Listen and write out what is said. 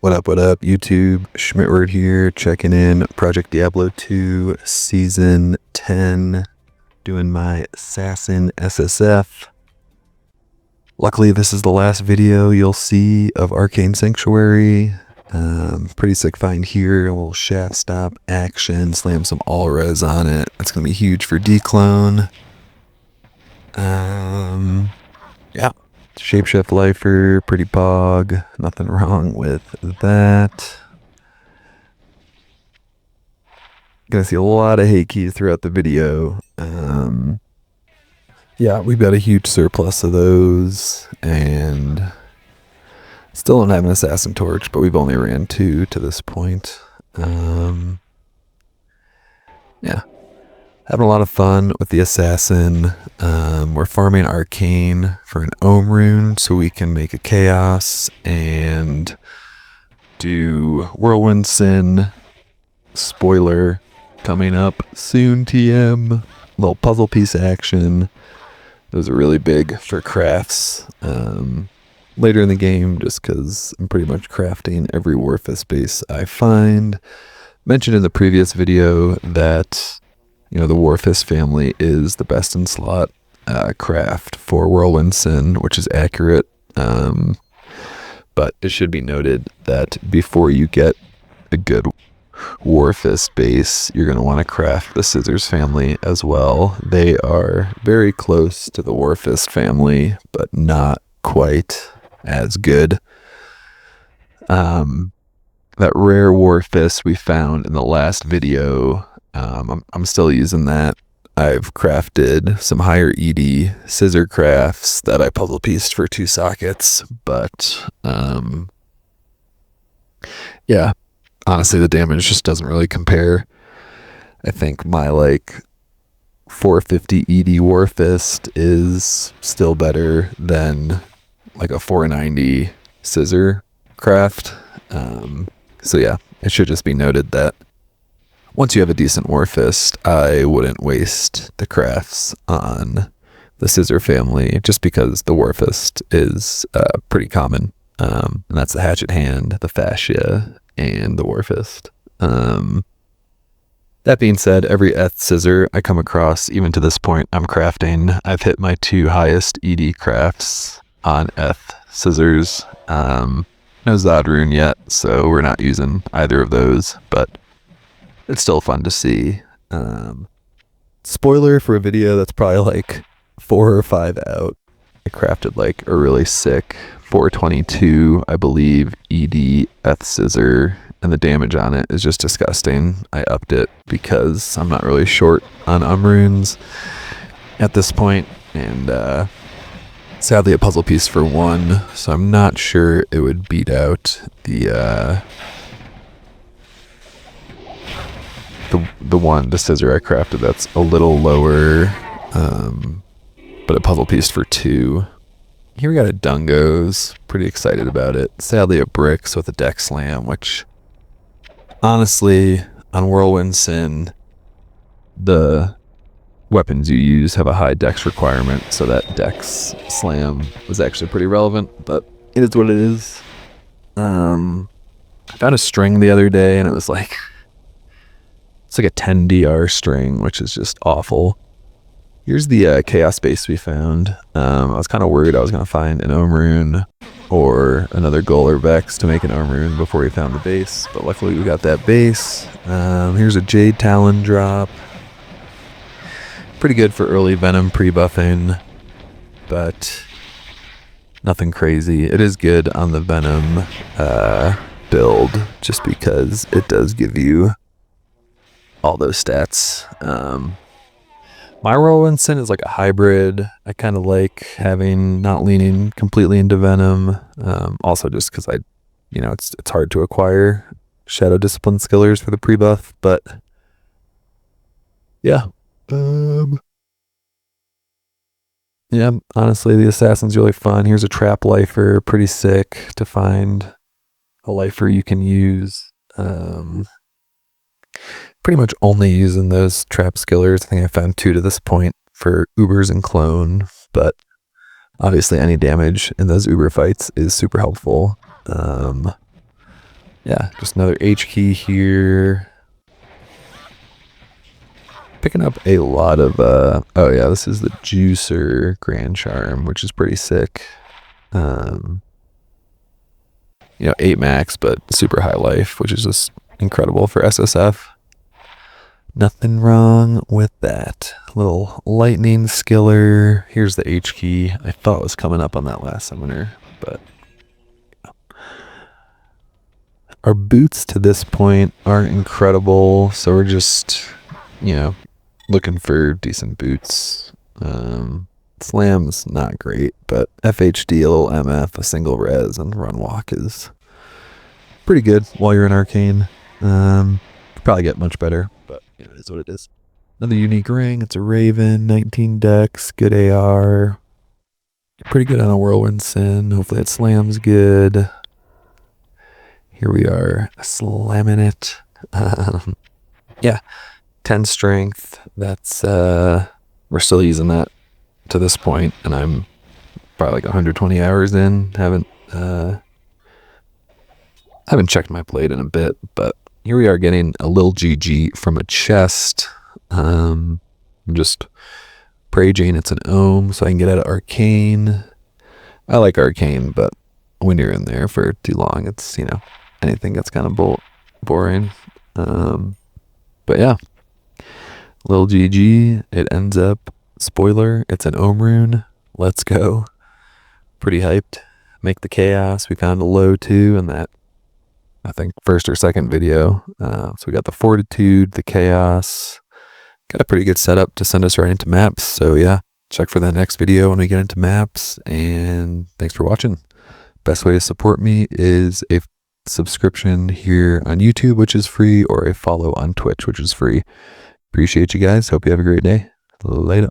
What up, YouTube? Schmidtward here, checking in. Project Diablo 2, Season 10, doing my Assassin SSF. Luckily, this is the last video you'll see of Arcane Sanctuary. Pretty sick find here, a little shaft stop action, slam some all-res on it. That's going to be huge for declone. Yeah. Shapeshift lifer, pretty pog, nothing wrong with that. Gonna see a lot of hate keys throughout the video. Yeah, we've got a huge surplus of those, and still don't have an assassin torch, but we've only ran 2 to this point. Yeah. Having a lot of fun with the assassin. We're farming arcane for an ohm rune so we can make a chaos and do whirlwind sin. Spoiler coming up soon. TM, little puzzle piece action. Those are really big for crafts later in the game, just because I'm pretty much crafting every Warfist base I find. Mentioned in the previous video that the Warfist family is the best in slot craft for Whirlwind Sin, which is accurate. But it should be noted that before you get a good Warfist base, you're going to want to craft the Scissors family as well. They are very close to the Warfist family, but not quite as good. That rare Warfist we found in the last video, I'm still using that. I've crafted some higher ED scissor crafts that I puzzle pieced for 2 sockets, but yeah, honestly the damage just doesn't really compare. I think my 450 ED Warfist is still better than a 490 scissor craft. So yeah, it should just be noted that once you have a decent Warfist, I wouldn't waste the crafts on the Scissor family, just because the Warfist is pretty common. And that's the Hatchet Hand, the Fascia, and the Warfist. That being said, every Eth Scissor I come across, even to this point, I'm crafting. I've hit my 2 highest ED crafts on Eth Scissors. No Zod rune yet, so we're not using either of those, but it's still fun to see. Spoiler for a video that's probably 4 or 5 out. I crafted a really sick 422, I believe, ED Eth Scissor, and the damage on it is just disgusting. I upped it because I'm not really short on runes at this point, and sadly a puzzle piece for 1, so I'm not sure it would beat out the scissor I crafted that's a little lower, but a puzzle piece for 2. Here we got a Dungos, pretty excited about it. Sadly a Bricks with a deck slam, which honestly on Whirlwind Sin the weapons you use have a high dex requirement, so that dex slam was actually pretty relevant, but it is what it is. I found a string the other day and it was it's a 10 DR string, which is just awful. Here's the chaos base we found. I was kind of worried I was going to find an ohm rune or another Gul or Vex to make an ohm rune before we found the base, but luckily we got that base. Here's a Jade Talon drop. Pretty good for early Venom pre-buffing, but nothing crazy. It is good on the Venom build, just because it does give you all those stats. My Whirlwind Sin is a hybrid. I kind of like not leaning completely into Venom. Also just because it's hard to acquire Shadow Discipline skillers for the pre-buff, but yeah. Yeah, honestly, the assassin's really fun. Here's a trap lifer, pretty sick to find a lifer you can use. Pretty much only using those trap skillers. I think I found 2 to this point for Ubers and Clone, but obviously any damage in those Uber fights is super helpful. Yeah, just another H key here. Picking up a lot of, oh yeah, this is the Juicer Grand Charm, which is pretty sick. You know, 8 max, but super high life, which is just incredible for SSF. Nothing wrong with that. Little lightning skiller. Here's the H key. I thought was coming up on that last summoner, but our boots to this point aren't incredible, so we're just, you know, looking for decent boots. Slam's not great, but FHD, a little MF, a single res, and run walk is pretty good while you're in Arcane. Could probably get much better, but you know, it is what it is. Another unique ring. It's a Raven, 19 dex, good AR. Pretty good on a Whirlwind Sin. Hopefully it slams good. Here we are slamming it. Yeah, 10 strength. That's, we're still using that to this point, and I'm probably like 120 hours in. Haven't checked my plate in a bit, but here we are getting a little GG from a chest. I'm just praging. It's an ohm, so I can get out of Arcane. I like Arcane, but when you're in there for too long, it's, you know, anything gets kind of boring. But yeah, little GG. It ends up, spoiler, it's an ohm rune. Let's go. Pretty hyped. Make the chaos. We found a low too in that, I think, first or second video. So we got the fortitude, the chaos. Got a pretty good setup to send us right into maps. So yeah, check for that next video when we get into maps. And thanks for watching. Best way to support me is a subscription here on YouTube, which is free, or a follow on Twitch, which is free. Appreciate you guys. Hope you have a great day. Later.